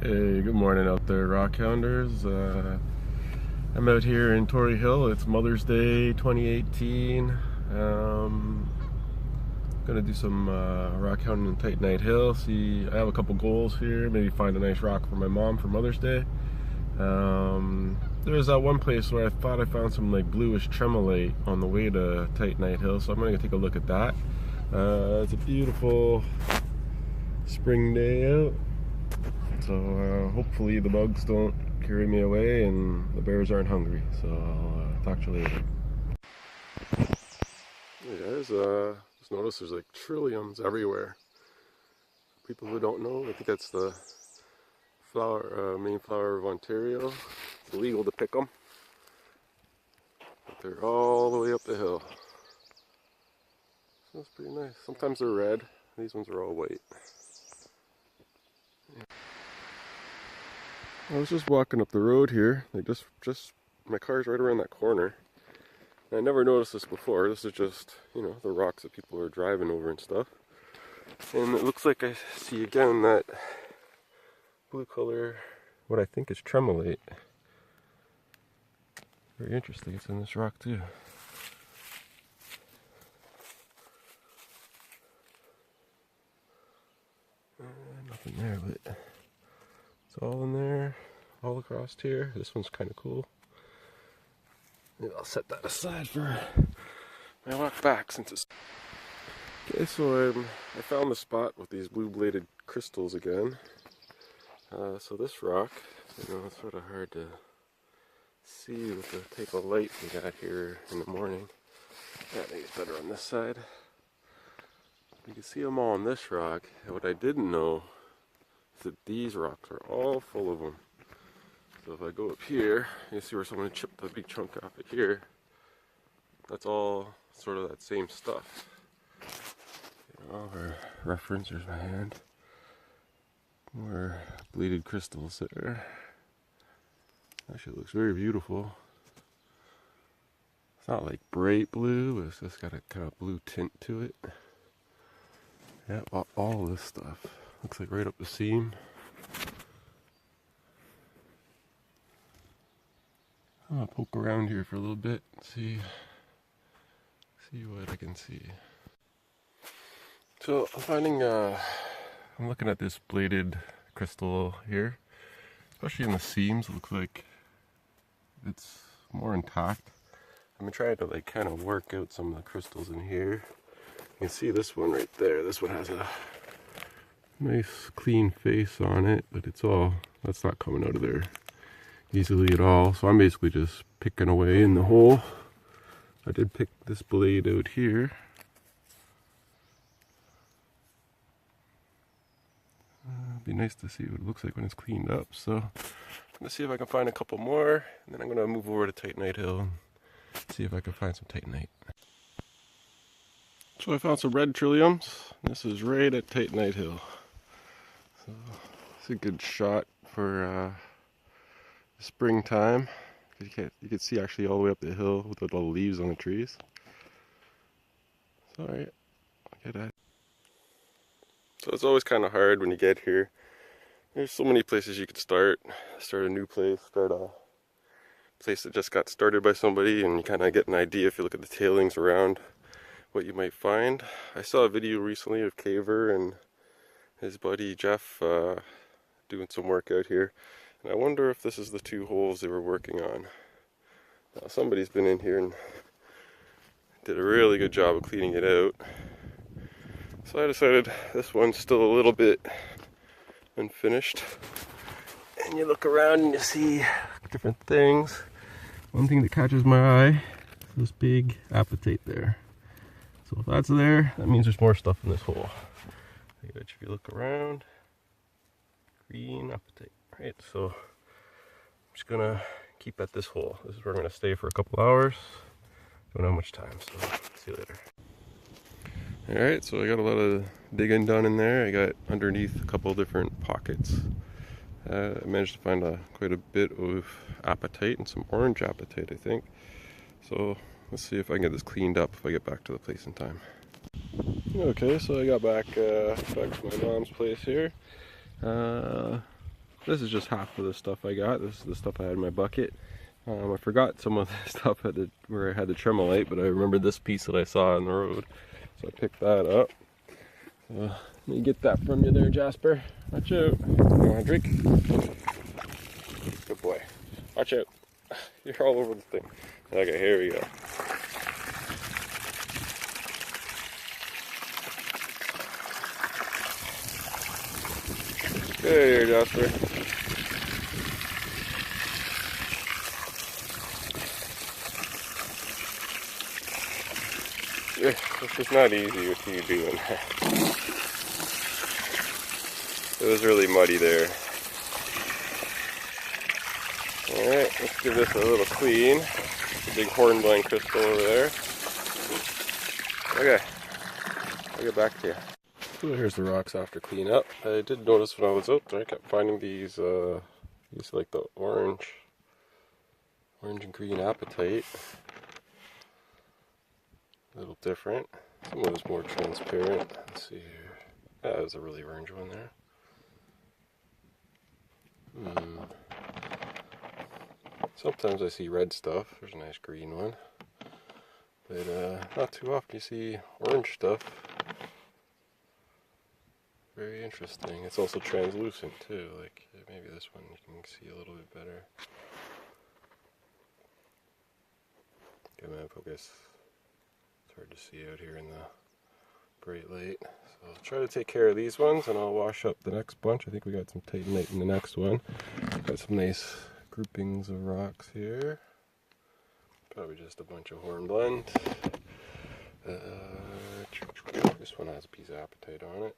Hey, good morning out there, rock hounders. I'm out here in Titanite Hill. It's Mother's Day 2018. Gonna do some rock hounding in Titanite Hill. See, I have a couple goals here. Maybe find a nice rock for my mom for Mother's Day. There's that one place where I thought I found some like bluish tremolite on the way to Titanite Hill, so I'm gonna take a look at that. It's a beautiful spring day out. So hopefully the bugs don't carry me away and the bears aren't hungry. So I'll talk to you later. Hey guys, just noticed there's like trilliums everywhere. People who don't know, I think that's the main flower of Ontario. It's illegal to pick them, but they're all the way up the hill. So that's pretty nice. Sometimes they're red. These ones are all white. I was just walking up the road here, like just my car's right around that corner. And I never noticed this before. This is just, you know, the rocks that people are driving over and stuff. And it looks like I see again that blue color, what I think is tremolite. Very interesting, it's in this rock too. Nothing there, but it's all in there, all across here. This one's kind of cool. Maybe I'll set that aside for my walk back since it's... Okay, so I found the spot with these blue bladed crystals again. So this rock, you know, it's sort of hard to see with the type of light we got here in the morning. Yeah, I think it's better on this side. You can see them all on this rock. And what I didn't know is that these rocks are all full of them. So if I go up here, you see where someone chipped a big chunk off of here. That's all sort of that same stuff. You know, for reference, there's my hand. More bladed crystals there. Actually, it looks very beautiful. It's not like bright blue, but it's just got a kind of blue tint to it. Yeah, all of this stuff looks like right up the seam. I'm gonna poke around here for a little bit and see what I can see. So I'm looking at this bladed crystal here, especially in the seams. It looks like it's more intact. I've been trying to like kind of work out some of the crystals in here. You can see this one right there. This one has a nice clean face on it, but that's not coming out of there easily at all. So I'm basically just picking away in the hole. I did pick this blade out here. It'd be nice to see what it looks like when it's cleaned up. So I'm gonna see if I can find a couple more, and then I'm gonna move over to Titanite Hill and see if I can find some Titanite. So I found some red trilliums. This is right at Titanite Hill. So it's a good shot for springtime. You can see actually all the way up the hill with the little leaves on the trees. So alright, I'll get at it. So it's always kind of hard when you get here. There's so many places you could start a new place, start a place that just got started by somebody, and you kind of get an idea if you look at the tailings around what you might find. I saw a video recently of Caver and his buddy Jeff doing some work out here, and I wonder if this is the two holes they were working on. Now somebody's been in here and did a really good job of cleaning it out, so I decided this one's still a little bit unfinished. And you look around and you see different things. One thing that catches my eye is this big apatite there. So if that's there, that means there's more stuff in this hole. If you look around, green apatite, right? So I'm just gonna keep at this hole. This is where I'm gonna stay for a couple hours. Don't have much time, so see you later. Alright, so I got a lot of digging done in there. I got underneath a couple different pockets. I managed to find quite a bit of apatite and some orange apatite, I think. So let's see if I can get this cleaned up if I get back to the place in time. Okay, so I got back to my mom's place here. this is just half of the stuff I got. This is the stuff I had in my bucket. I forgot some of the stuff where I had the Tremolite, but I remembered this piece that I saw on the road. So I picked that up. Let me get that from you there, Jasper. Watch out. You want a drink? Good boy. Watch out. You're all over the thing. Okay, here we go. There, Jasper. This is not easy with you doing that. It was really muddy there. Alright, let's give this a little clean. Big Hornblende crystal over there. Okay, I'll get back to you. So here's the rocks after cleanup. I did notice when I was out there, I kept finding these like the orange and green apatite. A little different. Some of it's more transparent. Let's see here. Yeah, there's a really orange one there. Sometimes I see red stuff. There's a nice green one. But not too often you see orange stuff. Very interesting. It's also translucent too. Like maybe this one you can see a little bit better. Okay, man, focus. It's hard to see out here in the bright light. So I'll try to take care of these ones and I'll wash up the next bunch. I think we got some Titanite in the next one. Got some nice groupings of rocks here. Probably just a bunch of Hornblende. This one has a piece of apatite on it.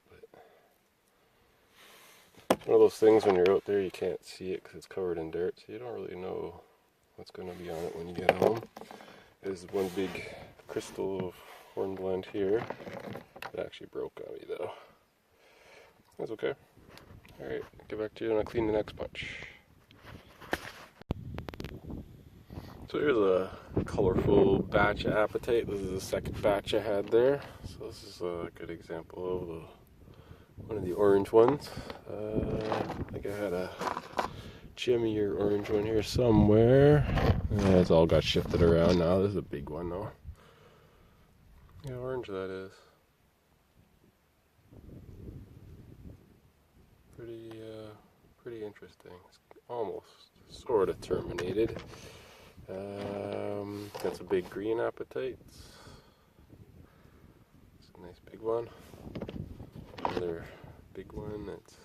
But one of those things when you're out there you can't see it because it's covered in dirt, so you don't really know what's going to be on it when you get home. There's one big crystal of Hornblende here. It actually broke on me though. That's okay. Alright, get back to you and I'll clean the next bunch. So here's a colorful batch of apatite. This is the second batch I had there. So this is a good example of one of the orange ones. I think I had a gemmier orange one here somewhere. It's all got shifted around now. This is a big one though. Yeah, orange that is. Pretty interesting. It's almost sort of terminated. Got some big green apatites. It's a nice big one. Another big one that's...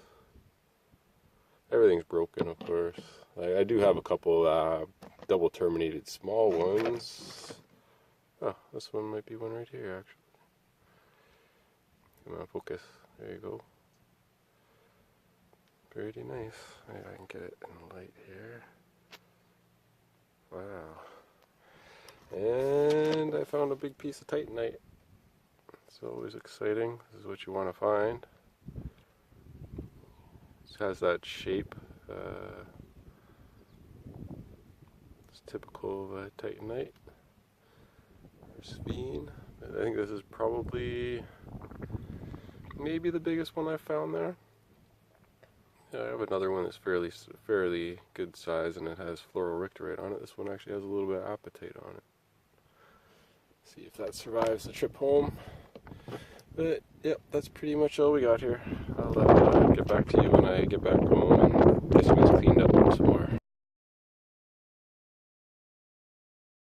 Everything's broken, of course. I do have a couple double terminated small ones. Oh, this one might be one right here, actually. Come on, focus. There you go. Pretty nice. I can get it in the light here. Wow. And I found a big piece of Titanite. It's always exciting. This is what you want to find. It has that shape. It's typical of Titanite or spheene. I think this is probably maybe the biggest one I found there. Yeah, I have another one that's fairly good size and it has fluorapatite on it. This one actually has a little bit of apatite on it. See if that survives the trip home. But yep, that's pretty much all we got here. I'll get back to you when I get back home and get you guys cleaned up some more.